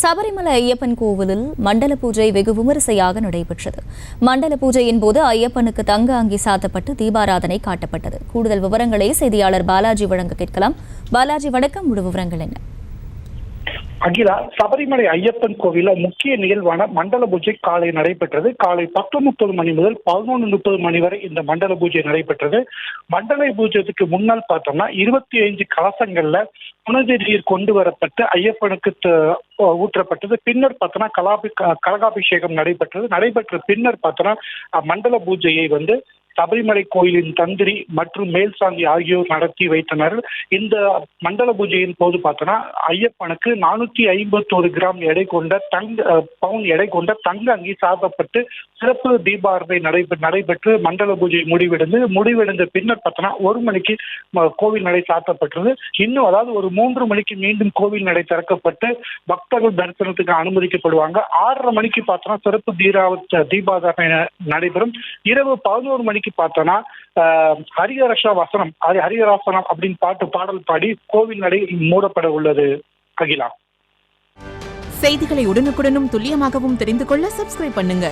சபரிமலை ஐயப்பன் கோவிலில் மண்டல பூஜை வெகு விமரிசையாக நடைபெற்றது. மண்டல பூஜையின் போது ஐயப்பனுக்கு தங்க அங்கி சாத்தப்பட்டு தீபாராதனை காட்டப்பட்டது. கூடுதல் விவரங்களை செய்தியாளர் பாலாஜி வழங்க கேட்கலாம். பாலாஜி, வணக்கம். முழு விவரங்கள் என்ன? அகிலா, சபரிமலை ஐயப்பன் கோவில முக்கிய நிகழ்வான மண்டல பூஜை காலை நடைபெற்றது. காலை 10:30 மணி முதல் 11:30 மணி வரை இந்த மண்டல பூஜை நடைபெற்றது. மண்டல பூஜைக்கு முன்னால் பார்த்தோம்னா 25 கலசங்கள்ல புனித நீர் கொண்டு வரப்பட்டு ஐயப்பனுக்கு ஊற்றப்பட்டது. பின்னர் பார்த்தோன்னா கலகாபிஷேகம் நடைபெற்ற பின்னர் பார்த்தோன்னா மண்டல பூஜையை சபரிமலை கோயிலின் தந்திரி மற்றும் மேல்சாந்தி ஆகியோர் நடத்தி வைத்தனர். இந்த மண்டல பூஜையின் போது பார்த்தோன்னா ஐயப்பனுக்கு 451 கிராம் பவுன் எடை கொண்ட தங்க அங்கி சாத்தப்பட்டு சிறப்பு தீபாரதனை நடைபெற்று மண்டல பூஜை முடிவடைந்த பின்னர் பார்த்தோன்னா 1 மணிக்கு கோவில் நடை சாத்தப்பட்டது. இன்னும் அதாவது ஒரு 3 மணிக்கு மீண்டும் கோவில் நடை திறக்கப்பட்டு பக்தர்கள் தரிசனத்துக்கு அனுமதிக்கப்படுவாங்க. 6:30 மணிக்கு பார்த்தோன்னா சிறப்பு தீபாரதனை நடைபெறும். இரவு 11 மணிக்கு பார்த்தோன்னா ஹரிஹராசனம் அப்படின்னு பாடல் பாடி கோவில் நடை மூடப்பட உள்ளது. அகிலா, செய்திகளை உடனுக்குடனும் துல்லியமாகவும் தெரிந்து கொள்ள சப்ஸ்கிரைப் பண்ணுங்க.